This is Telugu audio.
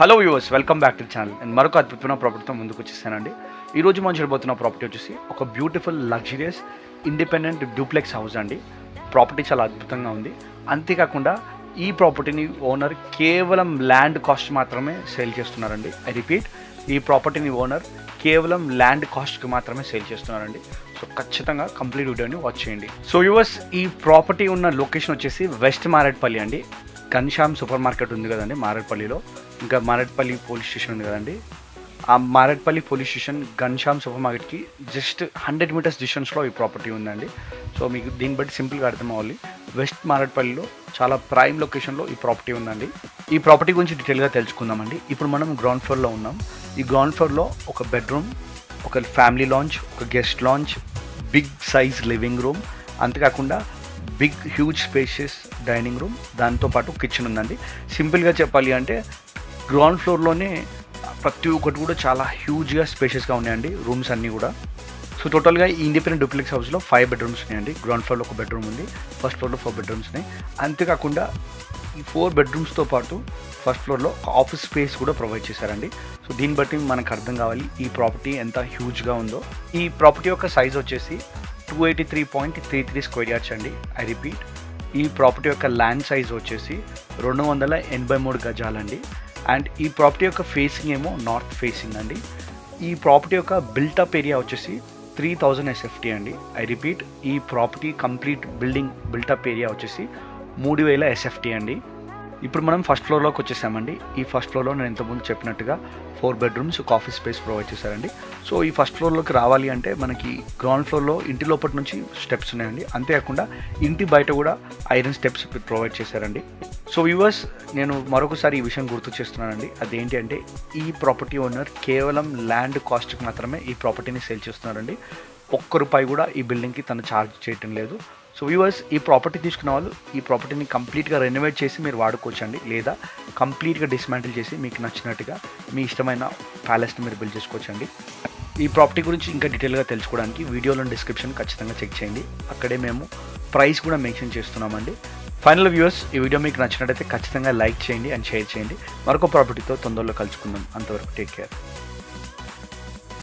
Hello viewers, welcome back to channel. And మరొక అద్భుతమైన ప్రాపర్టీతో ముందుకు వచ్చేసానండి. ఈరోజు మనం చూడబోతున్న ప్రాపర్టీ వచ్చేసి ఒక beautiful luxurious independent duplex house అండి. ప్రాపర్టీ చాలా అద్భుతంగా ఉంది. అంతేకాకుండా ఈ ప్రాపర్టీని ఓనర్ కేవలం ల్యాండ్ కాస్ట్ మాత్రమే సేల్ చేస్తున్నారండి. ఐ రిపీట్, ఈ ప్రాపర్టీని ఓనర్ కేవలం ల్యాండ్ కాస్ట్కి మాత్రమే సేల్ చేస్తున్నారండి. సో ఖచ్చితంగా కంప్లీట్ వీడియోని వాచ్ చేయండి. సో వ్యూవర్స్, ఈ ప్రాపర్టీ ఉన్న లొకేషన్ వచ్చేసి వెస్ట్ మారేడ్పల్లి అండి. ఘన్శ్యామ్ సూపర్ మార్కెట్ ఉంది కదండి మారేడ్పల్లిలో, ఇంకా మారేడ్పల్లి పోలీస్ స్టేషన్ ఉంది కదండి. ఆ Marredpally police station Ghanshyam super మార్కెట్కి జస్ట్ 100 మీటర్స్ డిస్టెన్స్లో ఈ ప్రాపర్టీ ఉందండి. సో మీకు దీన్ని బట్టి సింపుల్గా అర్థం అవ్వాలి, వెస్ట్ మారేడ్పల్లిలో చాలా ప్రైమ్ లొకేషన్లో ఈ ప్రాపర్టీ ఉందండి. ఈ ప్రాపర్టీ గురించి డీటెయిల్గా తెలుసుకుందామండి. ఇప్పుడు మనం గ్రౌండ్ ఫ్లోర్లో ఉన్నాం. ఈ గ్రౌండ్ ఫ్లోర్లో ఒక బెడ్రూమ్, ఒక ఫ్యామిలీ లాంచ్, ఒక guest lounge, big size living room, అంతేకాకుండా big huge spacious dining room, దాంతోపాటు కిచెన్ ఉందండి. సింపుల్గా చెప్పాలి అంటే గ్రౌండ్ ఫ్లోర్లోనే ప్రతి ఒక్కటి కూడా చాలా హ్యూజ్గా స్పేషియస్గా ఉన్నాయండి రూమ్స్ అన్నీ కూడా. సో టోటల్గా ఈ ఇండిపెండెంట్ డూప్లెక్స్ హౌస్లో 5 బెడ్రూమ్స్ ఉన్నాయండి. గ్రౌండ్ ఫ్లోర్లో ఒక బెడ్రూమ్ ఉంది, ఫస్ట్ ఫ్లోర్లో 4 బెడ్రూమ్స్ ఉన్నాయి. అంతేకాకుండా ఈ 4 బెడ్రూమ్స్తో పాటు ఫస్ట్ ఫ్లోర్లో ఒక ఆఫీస్ స్పేస్ కూడా ప్రొవైడ్ చేశారండి. సో దీన్ని బట్టి మనకు అర్థం కావాలి ఈ ప్రాపర్టీ ఎంత హ్యూజ్గా ఉందో. ఈ ప్రాపర్టీ యొక్క సైజ్ వచ్చేసి 283.33 స్క్వేర్ యార్డ్స్ అండి. ఐ రిపీట్, ఈ ప్రాపర్టీ యొక్క ల్యాండ్ సైజ్ వచ్చేసి 283 గజాలండి. అండ్ ఈ ప్రాపర్టీ యొక్క ఫేసింగ్ ఏమో నార్త్ ఫేసింగ్ అండి. ఈ ప్రాపర్టీ యొక్క బిల్టప్ ఏరియా వచ్చేసి 3000 SFT అండి. ఐ రిపీట్, ఈ property complete building built-up area వచ్చేసి 3000 SFT అండి. ఇప్పుడు మనం ఫస్ట్ ఫ్లోర్లోకి వచ్చేసామండి. ఈ ఫస్ట్ ఫ్లోర్లో నేను ఇంతకుముందు చెప్పినట్టుగా 4 బెడ్రూమ్స్, ఒక ఆఫీస్ స్పేస్ ప్రొవైడ్ చేశారండి. సో ఈ ఫస్ట్ ఫ్లోర్లోకి రావాలి అంటే మనకి గ్రౌండ్ ఫ్లోర్లో ఇంటి లోపటి నుంచి స్టెప్స్ ఉన్నాయండి. అంతేకాకుండా ఇంటి బయట కూడా ఐరన్ స్టెప్స్ ప్రొవైడ్ చేశారండి. సో వ్యూవర్స్, నేను మరొకసారి ఈ విషయం గుర్తు చేస్తున్నానండి. అదేంటి అంటే ఈ ప్రాపర్టీ ఓనర్ కేవలం ల్యాండ్ కాస్ట్కి మాత్రమే ఈ ప్రాపర్టీని సేల్ చేస్తున్నారండి. ₹1 కూడా ఈ బిల్డింగ్కి తను ఛార్జ్ చేయటం లేదు. సో వ్యూవర్స్, ఈ ప్రాపర్టీ తీసుకున్న వాళ్ళు ఈ ప్రాపర్టీని కంప్లీట్గా రెనోవేట్ చేసి మీరు వాడుకోవచ్చండి, లేదా కంప్లీట్గా డిస్మాంటిల్ చేసి మీకు నచ్చినట్టుగా మీ ఇష్టమైన ప్యాలెస్ని మీరు బిల్డ్ చేసుకోవచ్చండి. ఈ ప్రాపర్టీ గురించి ఇంకా డీటెయిల్గా తెలుసుకోవడానికి వీడియోలో డిస్క్రిప్షన్ ఖచ్చితంగా చెక్ చేయండి. అక్కడే మేము ప్రైస్ కూడా మెన్షన్ చేస్తున్నామండి. ఫైనల్ వ్యూవర్స్, ఈ వీడియో మీకు నచ్చినట్టయితే ఖచ్చితంగా లైక్ చేయండి అండ్ షేర్ చేయండి. మరొక ప్రాపర్టీతో తొందరలో కలుసుకుందాం. అంతవరకు టేక్ కేర్.